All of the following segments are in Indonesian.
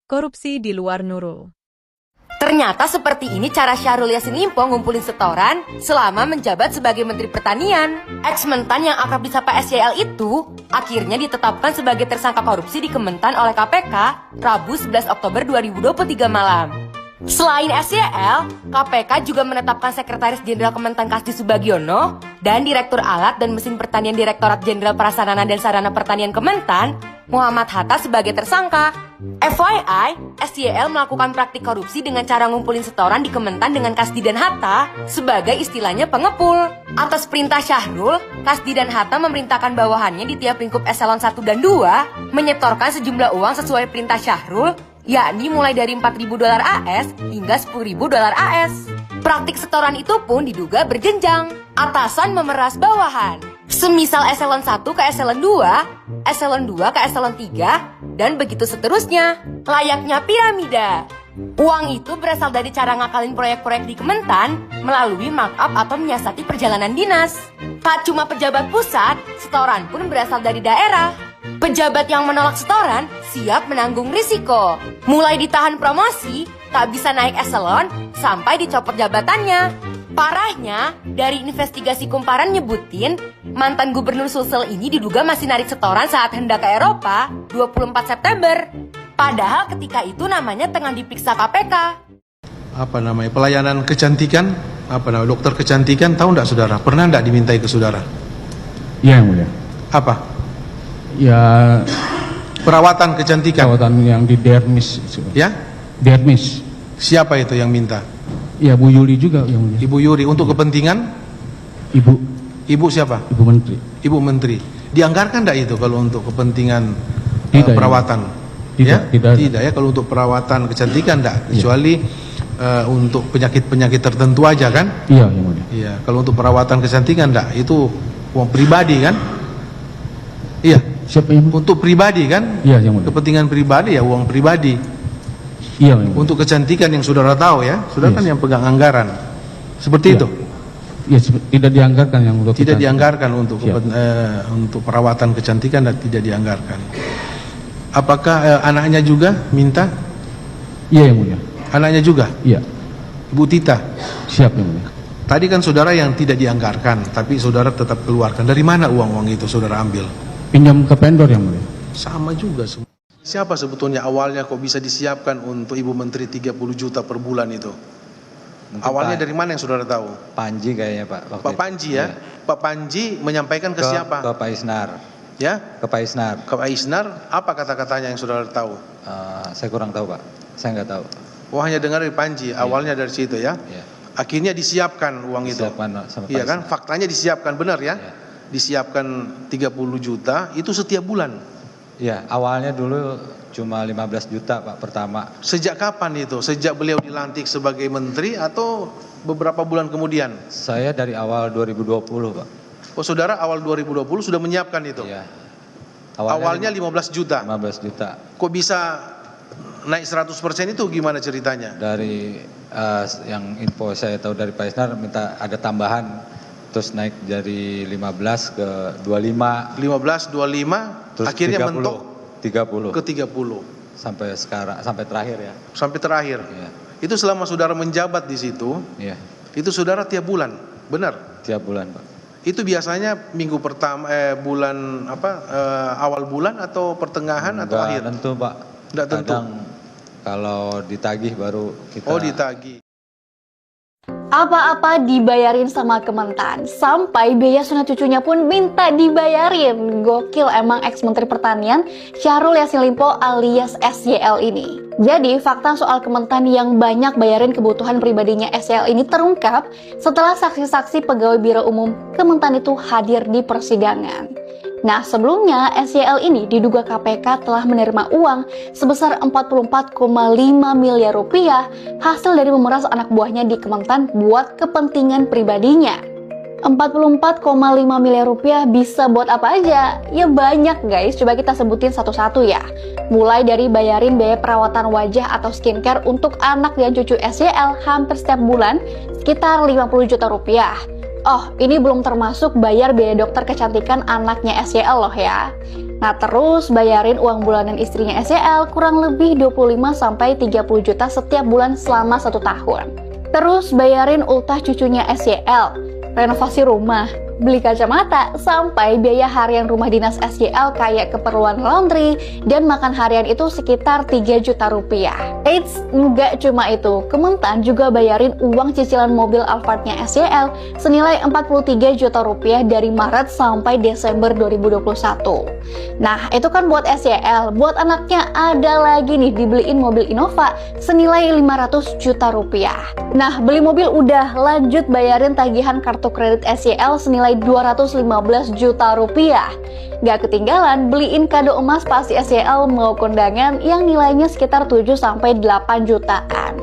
Korupsi di luar Nurul. Ternyata seperti ini cara Syahrul Yassin Limpo ngumpulin setoran selama menjabat sebagai Menteri Pertanian. Ex-Mentan yang akrab disapa SYL itu akhirnya ditetapkan sebagai tersangka korupsi di Kementan oleh KPK Rabu 11 Oktober 2023 malam. Selain SYL, KPK juga menetapkan Sekretaris Jenderal Kementan Kasdi Subagiono dan Direktur Alat dan Mesin Pertanian Direktorat Jenderal Prasarana dan Sarana Pertanian Kementan, Muhammad Hatta sebagai tersangka. FYI, SYL melakukan praktik korupsi dengan cara ngumpulin setoran di Kementan dengan Kasdi dan Hatta sebagai istilahnya pengepul. Atas perintah Syahrul, Kasdi dan Hatta memerintahkan bawahannya di tiap lingkup eselon 1 dan 2 menyetorkan sejumlah uang sesuai perintah Syahrul, yakni mulai dari $4.000 AS hingga $10.000 AS. Praktik setoran itu pun diduga berjenjang. Atasan memeras bawahan. Semisal eselon 1 ke eselon 2, eselon 2 ke eselon 3, dan begitu seterusnya. Layaknya piramida. Uang itu berasal dari cara ngakalin proyek-proyek di Kementan melalui markup atau menyiasati perjalanan dinas. Tak cuma pejabat pusat, setoran pun berasal dari daerah. Pejabat yang menolak setoran siap menanggung risiko. Mulai ditahan promosi, tak bisa naik eselon, sampai dicopot jabatannya. Parahnya, dari investigasi kumparan nyebutin, mantan gubernur Sulsel ini diduga masih narik setoran saat hendak ke Eropa 24 September. Padahal ketika itu namanya tengah diperiksa KPK. Pelayanan kecantikan, dokter kecantikan, tahu enggak saudara? Pernah enggak dimintai ke saudara? Iya, yang mulia. Apa? Ya, perawatan kecantikan. perawatan yang di Dermis. Ya? Dermis. Siapa itu yang minta? Ya, Bu Yuli juga yang mulia. Ibu Yuri, untuk kepentingan? Ibu siapa? Ibu Menteri. Ibu Menteri. Dianggarkan enggak itu kalau untuk kepentingan Tidak, perawatan? Tidak, ya? Tidak ya, kalau untuk perawatan kecantikan enggak, kecuali untuk penyakit-penyakit tertentu aja kan? Iya, yang mulia. Iya, kalau untuk perawatan kecantikan enggak, itu uang pribadi kan? Iya. Siapa yang untuk pribadi kan? Iya, yang mulia. Kepentingan pribadi ya, uang pribadi. Iya, yang mulia. Untuk kecantikan yang saudara tahu ya, saudara kan yang pegang anggaran. Seperti itu. Iya, tidak dianggarkan yang untuk tidak dianggarkan untuk untuk perawatan kecantikan dan tidak dianggarkan. Apakah anaknya juga minta? Iya, yang mulia. Anaknya juga? Iya. Ibu Tita? Siap, yang mulia. Tadi kan saudara yang tidak dianggarkan, tapi saudara tetap keluarkan. Dari mana uang-uang itu saudara ambil? Pinjam ke vendor, yang mulia. Sama juga semua. Siapa sebetulnya awalnya kok bisa disiapkan untuk Ibu Menteri 30 juta per bulan itu? Mungkin awalnya dari mana yang saudara tahu? Panji kayaknya Pak. Pak Panji ya? Pak Panji menyampaikan ke siapa? Ke Pak Isnar. Ya? Ke Pak Isnar. Ke Pak Isnar, apa kata-katanya yang saudara tahu? Saya kurang tahu Pak, saya nggak tahu. Oh, hanya dengar dari Panji, awalnya dari situ ya? Iya. Akhirnya disiapkan uang disiapkan itu? sama Iya Pak kan? Isnar. Faktanya disiapkan, benar ya? Iya. Disiapkan 30 juta, itu setiap bulan? Iya, awalnya dulu cuma 15 juta Pak pertama. Sejak kapan itu? Sejak beliau dilantik sebagai menteri atau beberapa bulan kemudian? Saya dari awal 2020 Pak. Oh, saudara awal 2020 sudah menyiapkan itu? Iya. Awalnya 15 juta? 15 juta. Kok bisa naik 100% itu gimana ceritanya? Dari yang info saya tahu dari Pak Isnar minta ada tambahan, terus naik dari 15 ke 25. 15, 25, terus akhirnya 30, mentok 30 ke 30 sampai sekarang, sampai terakhir ya. Sampai terakhir. Iya. Itu selama saudara menjabat di situ. Iya. Itu saudara tiap bulan, benar? Tiap bulan Pak. Itu biasanya minggu pertama, bulan awal bulan atau pertengahan atau akhir? Enggak tentu Pak. Enggak tentu. Kadang kalau ditagih baru kita. Oh, ditagih. Apa-apa dibayarin sama Kementan, sampai biaya sunat cucunya pun minta dibayarin. Gokil emang ex-menteri pertanian Syahrul Yassin Limpo alias SYL ini. Jadi fakta soal Kementan yang banyak bayarin kebutuhan pribadinya SYL ini terungkap setelah saksi-saksi pegawai Biro Umum Kementan itu hadir di persidangan. Nah, sebelumnya SYL ini diduga KPK telah menerima uang sebesar 44,5 miliar rupiah hasil dari memeras anak buahnya di Kementan buat kepentingan pribadinya. 44,5 miliar rupiah bisa buat apa aja? Ya banyak guys, coba kita sebutin satu-satu ya. Mulai dari bayarin biaya perawatan wajah atau skincare untuk anak dan cucu SYL hampir setiap bulan sekitar 50 juta rupiah. Oh, ini belum termasuk bayar biaya dokter kecantikan anaknya SYL loh ya. Nah terus bayarin uang bulanan istrinya SYL kurang lebih 25-30 juta setiap bulan selama 1 tahun. Terus bayarin ultah cucunya SYL, renovasi rumah, beli kacamata, sampai biaya harian rumah dinas SYL kayak keperluan laundry dan makan harian itu sekitar 3 juta rupiah. Eits, nggak cuma itu, Kementan juga bayarin uang cicilan mobil Alphardnya SYL senilai 43 juta rupiah dari Maret sampai Desember 2021. Nah, itu kan buat SYL, buat anaknya ada lagi nih dibeliin mobil Innova senilai 500 juta rupiah. Nah, beli mobil udah, lanjut bayarin tagihan kartu kredit SYL senilai 215 juta rupiah. Gak ketinggalan beliin kado emas pas SYL mau kondangan yang nilainya sekitar 7-8 jutaan.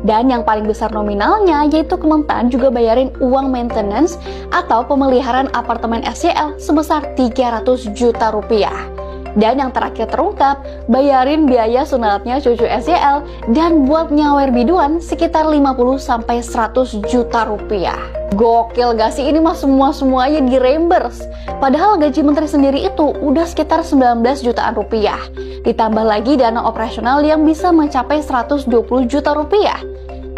Dan yang paling besar nominalnya yaitu Kementan juga bayarin uang maintenance atau pemeliharaan apartemen SYL sebesar 300 juta rupiah. Dan yang terakhir terungkap, bayarin biaya sunatnya cucu SYL dan buat nyawer biduan sekitar 50-100 juta rupiah. Gokil gak sih, ini mah semua-semuanya di reimburse. Padahal gaji menteri sendiri itu udah sekitar 19 jutaan rupiah. Ditambah lagi dana operasional yang bisa mencapai 120 juta rupiah.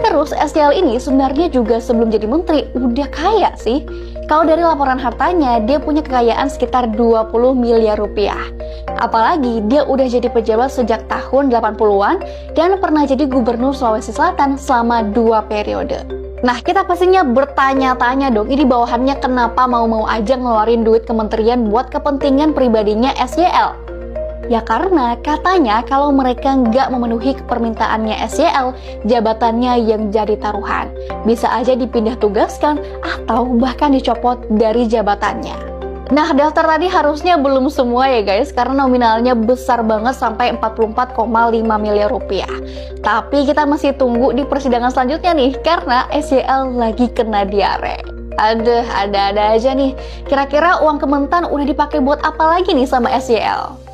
Terus SYL ini sebenarnya juga sebelum jadi menteri udah kaya sih. Kalau dari laporan hartanya, dia punya kekayaan sekitar 20 miliar rupiah. Apalagi dia udah jadi pejabat sejak tahun 80-an dan pernah jadi gubernur Sulawesi Selatan selama 2 periode. Nah, kita pastinya bertanya-tanya dong, ini bawahannya kenapa mau-mau aja ngeluarin duit kementerian buat kepentingan pribadinya SYL? Ya karena katanya kalau mereka nggak memenuhi permintaannya SYL, jabatannya yang jadi taruhan. Bisa aja dipindah tugaskan atau bahkan dicopot dari jabatannya. Nah, daftar tadi harusnya belum semua ya guys, karena nominalnya besar banget sampai 44,5 miliar rupiah. Tapi kita masih tunggu di persidangan selanjutnya nih, karena SYL lagi kena diare. Aduh, ada-ada aja nih. Kira-kira uang Kementan udah dipakai buat apa lagi nih sama SYL?